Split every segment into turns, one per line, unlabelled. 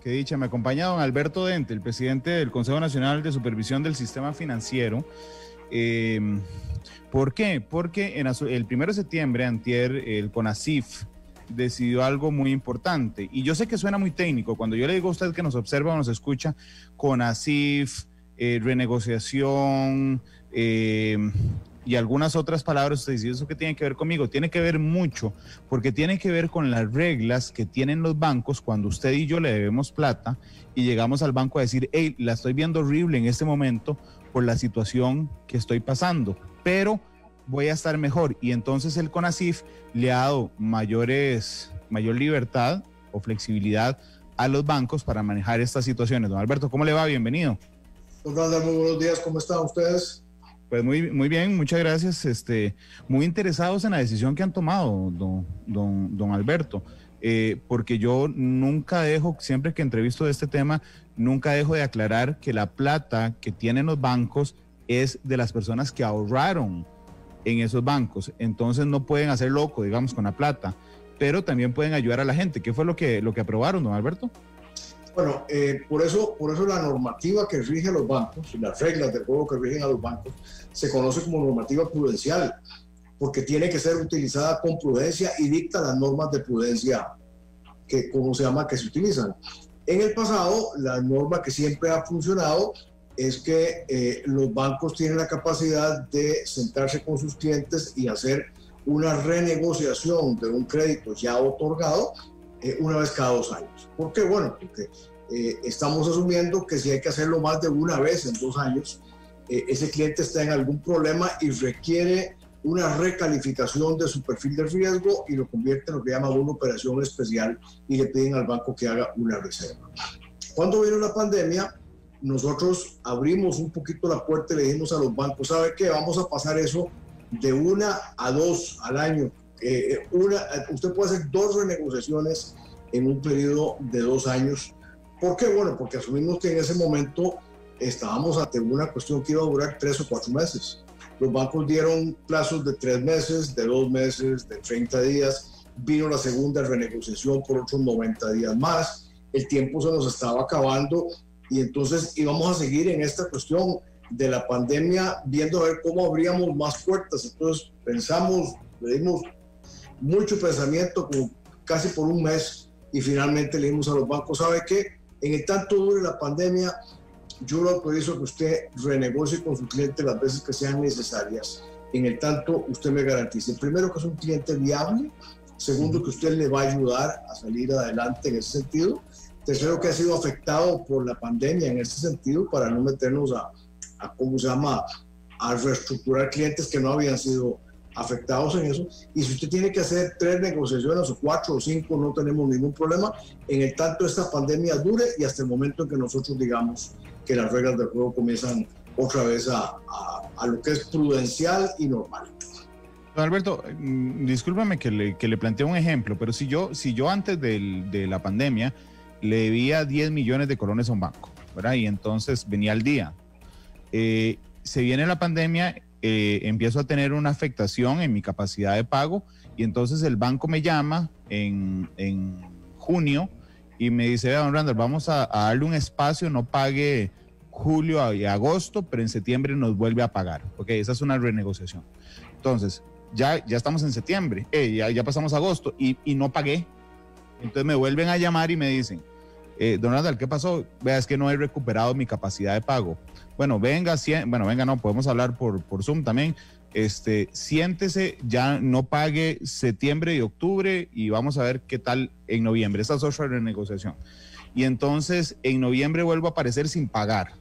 qué dicha. Me acompaña don Alberto Dente, el presidente del Consejo Nacional de Supervisión del Sistema Financiero. ¿Por qué? Porque el 1 de septiembre, antier, el CONACYF decidió algo muy importante. Y yo sé que suena muy técnico. Cuando yo le digo a usted que nos observa o nos escucha, CONACYF, renegociación y algunas otras palabras, usted dice, ¿eso qué tiene que ver conmigo? Tiene que ver mucho, porque tiene que ver con las reglas que tienen los bancos cuando usted y yo le debemos plata y llegamos al banco a decir, hey, la estoy viendo horrible en este momento por la situación que estoy pasando, pero voy a estar mejor. Y entonces el CONACYF le ha dado mayor libertad o flexibilidad a los bancos para manejar estas situaciones. Don Alberto, ¿cómo le va? Bienvenido.
Don Randall, muy buenos días, ¿cómo están ustedes?
Pues muy bien, muchas gracias. Muy interesados en la decisión que han tomado, don Alberto, porque yo nunca dejo, siempre que entrevisto de este tema, nunca dejo de aclarar que la plata que tienen los bancos es de las personas que ahorraron en esos bancos. Entonces no pueden hacer loco, digamos, con la plata, pero también pueden ayudar a la gente. ¿Qué fue lo que aprobaron, don Alberto?
Bueno, por eso la normativa que rige a los bancos y las reglas del juego que rigen a los bancos se conoce como normativa prudencial, porque tiene que ser utilizada con prudencia y dicta las normas de prudencia que se utilizan. En el pasado, la norma que siempre ha funcionado es que los bancos tienen la capacidad de sentarse con sus clientes y hacer una renegociación de un crédito ya otorgado una vez cada 2 años. ¿Por qué? Bueno, porque estamos asumiendo que si hay que hacerlo más de una vez en 2 años, ese cliente está en algún problema y requiere una recalificación de su perfil de riesgo y lo convierte en lo que llama una operación especial y le piden al banco que haga una reserva. Cuando vino la pandemia, nosotros abrimos un poquito la puerta y le dijimos a los bancos, ¿sabe qué? Vamos a pasar eso de 1 a 2 al año. Usted puede hacer 2 renegociaciones en un periodo de 2 años. ¿Por qué? Bueno, porque asumimos que en ese momento estábamos ante una cuestión que iba a durar 3 o 4 meses. Los bancos dieron plazos de 3 meses, de 2 meses, de 30 días. Vino la segunda renegociación por otros 90 días más. El tiempo se nos estaba acabando y entonces íbamos a seguir en esta cuestión de la pandemia viendo a ver cómo abríamos más puertas. Entonces pensamos, le dimos mucho pensamiento, como casi por un mes, y finalmente le dimos a los bancos, ¿sabe qué? En el tanto dure la pandemia, yo lo autorizo que usted renegocie con su cliente las veces que sean necesarias. En el tanto, usted me garantice, primero, que es un cliente viable, segundo, que usted le va a ayudar a salir adelante en ese sentido, tercero, que ha sido afectado por la pandemia en ese sentido, para no meternos a reestructurar clientes que no habían sido afectados en eso, y si usted tiene que hacer 3 negociaciones o 4 o 5, no tenemos ningún problema, en el tanto esta pandemia dure y hasta el momento en que nosotros digamos que las reglas del juego comienzan otra vez a lo que es prudencial y normal.
Don Alberto, discúlpame que le plantee un ejemplo, pero si yo antes de la pandemia le debía 10 millones de colones a un banco, ¿verdad? Y entonces venía al día. Se viene la pandemia, empiezo a tener una afectación en mi capacidad de pago y entonces el banco me llama en junio y me dice, don Randall, vamos a darle un espacio, no pague julio y agosto, pero en septiembre nos vuelve a pagar. Ok, esa es una renegociación. Entonces, ya estamos en septiembre, ya pasamos agosto y no pagué. Entonces me vuelven a llamar y me dicen, don Randall, ¿qué pasó? Vea, es que no he recuperado mi capacidad de pago. Bueno, no, podemos hablar por Zoom también. Siéntese, ya no pague septiembre y octubre y vamos a ver qué tal en noviembre. Esa es otra renegociación. Y entonces en noviembre vuelvo a aparecer sin pagar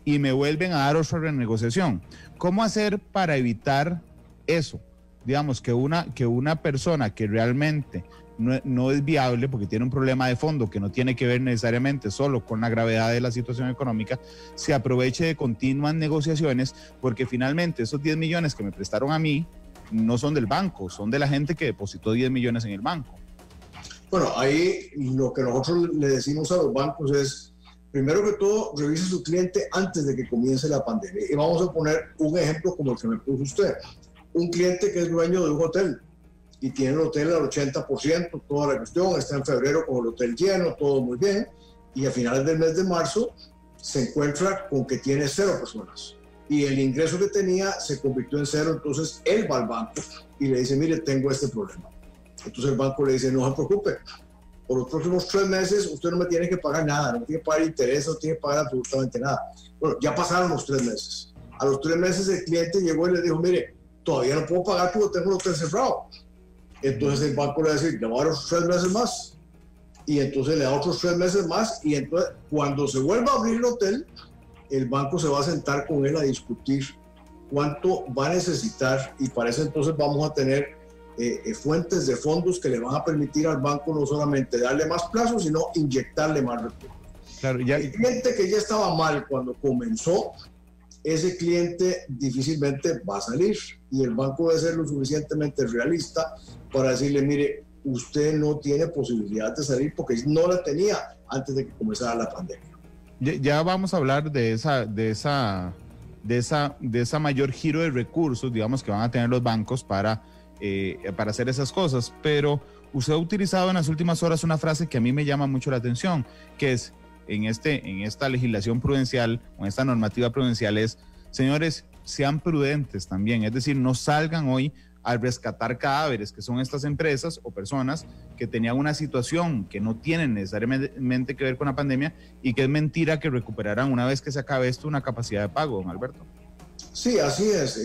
y me vuelven a dar otra renegociación. ¿Cómo hacer para evitar eso? Digamos, que una persona que realmente no es viable porque tiene un problema de fondo que no tiene que ver necesariamente solo con la gravedad de la situación económica, se aproveche de continuas negociaciones, porque finalmente esos 10 millones que me prestaron a mí no son del banco, son de la gente que depositó 10 millones en el banco.
Bueno, ahí lo que nosotros le decimos a los bancos es, primero que todo, revise su cliente antes de que comience la pandemia. Y vamos a poner un ejemplo como el que me puso usted. Un cliente que es dueño de un hotel y tiene el hotel al 80%, toda la cuestión, está en febrero con el hotel lleno, todo muy bien, y a finales del mes de marzo se encuentra con que tiene 0 personas y el ingreso que tenía se convirtió en 0, entonces él va al banco y le dice, mire, tengo este problema. Entonces el banco le dice, no se preocupe, por los próximos 3 meses usted no me tiene que pagar nada, no tiene que pagar interés, no tiene que pagar absolutamente nada. Bueno, ya pasaron los 3 meses. A los 3 meses el cliente llegó y le dijo, mire, todavía no puedo pagar porque tengo el hotel cerrado. Entonces el banco le va a decir, le voy a dar otros 3 meses más. Y entonces le da otros 3 meses más. Y entonces cuando se vuelva a abrir el hotel, el banco se va a sentar con él a discutir cuánto va a necesitar. Y para eso entonces vamos a tener fuentes de fondos que le van a permitir al banco no solamente darle más plazos, sino inyectarle más recursos.
Claro, ya...
El cliente que ya estaba mal cuando comenzó, ese cliente difícilmente va a salir y el banco debe ser lo suficientemente realista para decirle, mire, usted no tiene posibilidad de salir porque no la tenía antes de que comenzara la pandemia.
Ya vamos a hablar de esa mayor giro de recursos, digamos, que van a tener los bancos para hacer esas cosas, pero usted ha utilizado en las últimas horas una frase que a mí me llama mucho la atención, que es en esta legislación prudencial o en esta normativa prudencial es, señores, sean prudentes también, es decir, no salgan hoy a rescatar cadáveres, que son estas empresas o personas que tenían una situación que no tienen necesariamente que ver con la pandemia y que es mentira que recuperarán una vez que se acabe esto una capacidad de pago, don Alberto.
Sí, así es.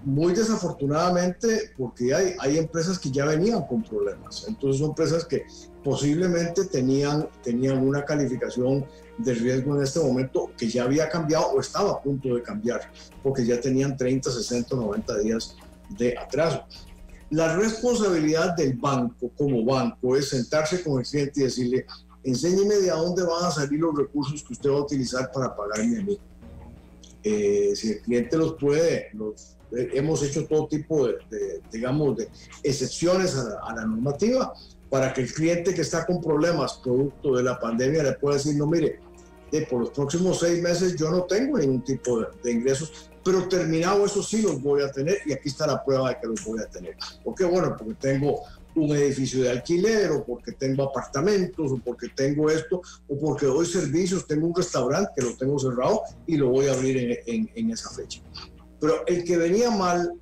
Muy desafortunadamente, porque hay empresas que ya venían con problemas. Entonces son empresas que posiblemente tenían una calificación de riesgo en este momento que ya había cambiado o estaba a punto de cambiar, porque ya tenían 30, 60, 90 días de atraso. La responsabilidad del banco como banco es sentarse con el cliente y decirle, enséñeme de a dónde van a salir los recursos que usted va a utilizar para pagarme a mí. Si el cliente los puede, hemos hecho todo tipo de excepciones a la normativa para que el cliente que está con problemas producto de la pandemia le pueda decir, no, mire, por los próximos 6 meses yo no tengo ningún tipo de ingresos, pero terminado eso sí los voy a tener y aquí está la prueba de que los voy a tener. ¿Por qué? Bueno, porque tengo un edificio de alquiler o porque tengo apartamentos o porque tengo esto o porque doy servicios, tengo un restaurante que lo tengo cerrado y lo voy a abrir en esa fecha. Pero el que venía mal,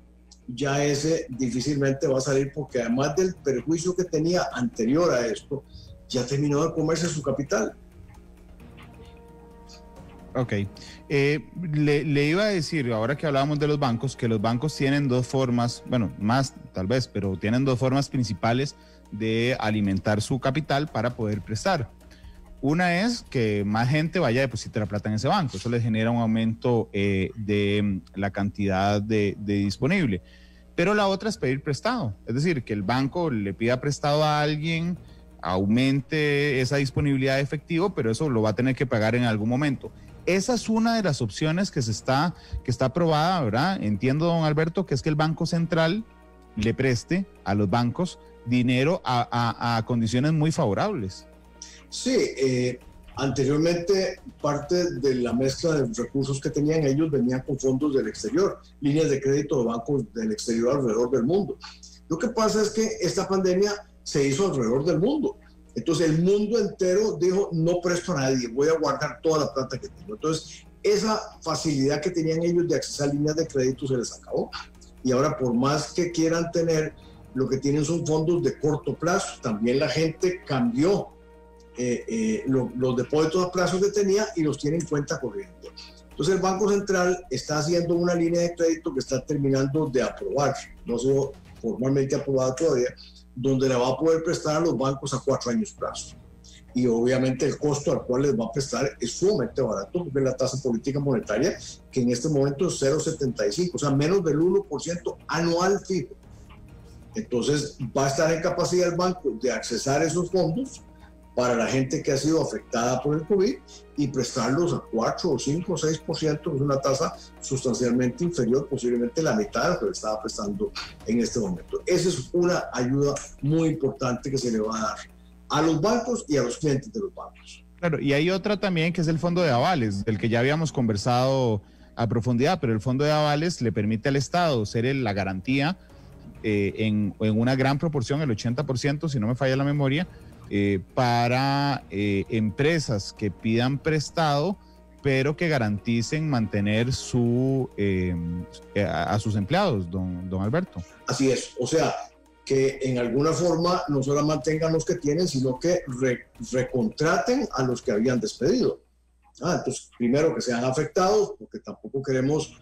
ya ese difícilmente va a salir porque además del perjuicio que tenía anterior a esto, ya terminó de comerse su capital.
Ok. Le iba a decir, ahora que hablábamos de los bancos, que los bancos tienen 2 formas, bueno, más tal vez, pero tienen 2 formas principales de alimentar su capital para poder prestar. Una es que más gente vaya a depositar la plata en ese banco. Eso les genera un aumento de la cantidad de disponible. Pero la otra es pedir prestado. Es decir, que el banco le pida prestado a alguien, aumente esa disponibilidad de efectivo, pero eso lo va a tener que pagar en algún momento. Esa es una de las opciones que está aprobada, ¿verdad? Entiendo, don Alberto, que es que el Banco Central le preste a los bancos dinero a condiciones muy favorables.
Sí, anteriormente parte de la mezcla de recursos que tenían ellos venían con fondos del exterior, líneas de crédito de bancos del exterior alrededor del mundo. Lo que pasa es que esta pandemia se hizo alrededor del mundo. Entonces el mundo entero dijo, no presto a nadie, voy a guardar toda la plata que tengo. Entonces esa facilidad que tenían ellos de accesar líneas de crédito se les acabó. Y ahora por más que quieran tener, lo que tienen son fondos de corto plazo. También la gente cambió los depósitos a plazo que tenía y los tiene en cuenta corriente. Entonces el Banco Central está haciendo una línea de crédito que está terminando de aprobar, no ha sido formalmente aprobada todavía, donde le va a poder prestar a los bancos a 4 años plazo. Y obviamente el costo al cual les va a prestar es sumamente barato, porque es la tasa política monetaria, que en este momento es 0,75, o sea, menos del 1% anual fijo. Entonces va a estar en capacidad el banco de accesar esos fondos para la gente que ha sido afectada por el COVID y prestarlos a 4 o 5 o 6%, que es una tasa sustancialmente inferior, posiblemente la mitad de lo que le estaba prestando en este momento. Esa es una ayuda muy importante que se le va a dar a los bancos y a los clientes de los bancos.
Claro, y hay otra también que es el fondo de avales, del que ya habíamos conversado a profundidad, pero el fondo de avales le permite al Estado ser la garantía en una gran proporción, el 80%, si no me falla la memoria, para empresas que pidan prestado, pero que garanticen mantener a sus empleados, don Alberto.
Así es, o sea, que en alguna forma no solo mantengan los que tienen, sino que recontraten a los que habían despedido. Entonces, primero que sean afectados, porque tampoco queremos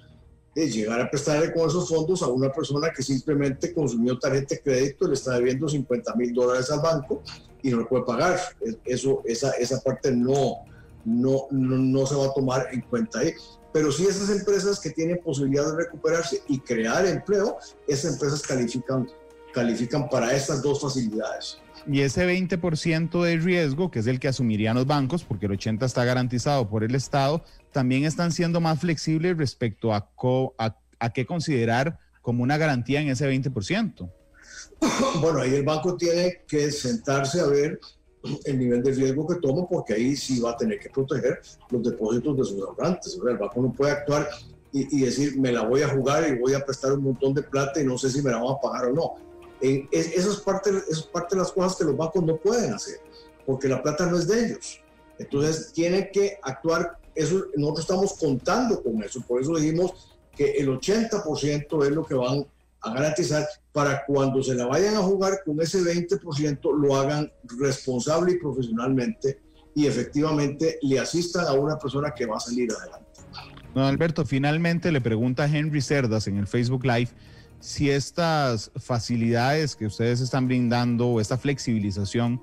llegar a prestarle con esos fondos a una persona que simplemente consumió tarjeta de crédito, le está debiendo $50,000 al banco y no lo puede pagar. Esa parte no se va a tomar en cuenta ahí. Pero sí, esas empresas que tienen posibilidad de recuperarse y crear empleo, esas empresas califican para estas dos facilidades.
Y ese 20% de riesgo, que es el que asumirían los bancos, porque el 80% está garantizado por el Estado, también están siendo más flexibles respecto a qué considerar como una garantía en ese 20%.
Bueno, ahí el banco tiene que sentarse a ver el nivel de riesgo que toma, porque ahí sí va a tener que proteger los depósitos de sus ahorrantes. O sea, el banco no puede actuar y decir, me la voy a jugar y voy a prestar un montón de plata y no sé si me la van a pagar o no. Eso es parte de las cosas que los bancos no pueden hacer, porque la plata no es de ellos. Entonces tienen que actuar. Nosotros estamos contando con eso, por eso dijimos que el 80% es lo que van a garantizar, para cuando se la vayan a jugar con ese 20% lo hagan responsable y profesionalmente y efectivamente le asistan a una persona que va a salir adelante.
Don Alberto, finalmente le pregunta a Henry Cerdas en el Facebook Live si estas facilidades que ustedes están brindando o esta flexibilización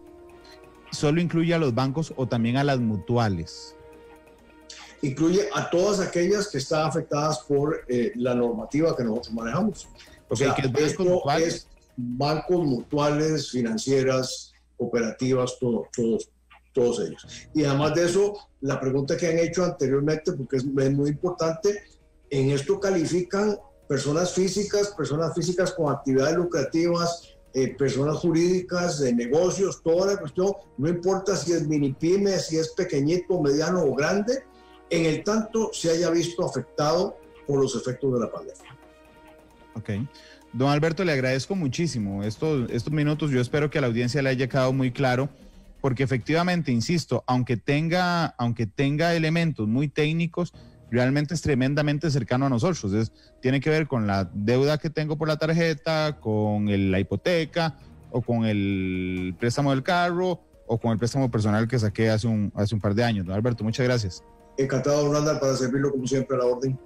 solo incluye a los bancos o también a las mutuales.
Incluye a todas aquellas que están afectadas por la normativa que nosotros manejamos. O sea, esto es bancos, mutuales, financieras, cooperativas, todos ellos. Y además de eso, la pregunta que han hecho anteriormente, porque es muy importante, en esto califican personas físicas con actividades lucrativas, personas jurídicas, de negocios, toda la cuestión, no importa si es mini pyme, si es pequeñito, mediano o grande, en el tanto se haya visto afectado por los efectos de la pandemia.
Ok. Don Alberto, le agradezco muchísimo estos minutos. Yo espero que a la audiencia le haya quedado muy claro, porque efectivamente, insisto, aunque tenga elementos muy técnicos, realmente es tremendamente cercano a nosotros. Tiene que ver con la deuda que tengo por la tarjeta, con la hipoteca, o con el préstamo del carro, o con el préstamo personal que saqué hace un par de años. Don Alberto, muchas gracias.
Encantado, Randall, para servirlo como siempre a la orden.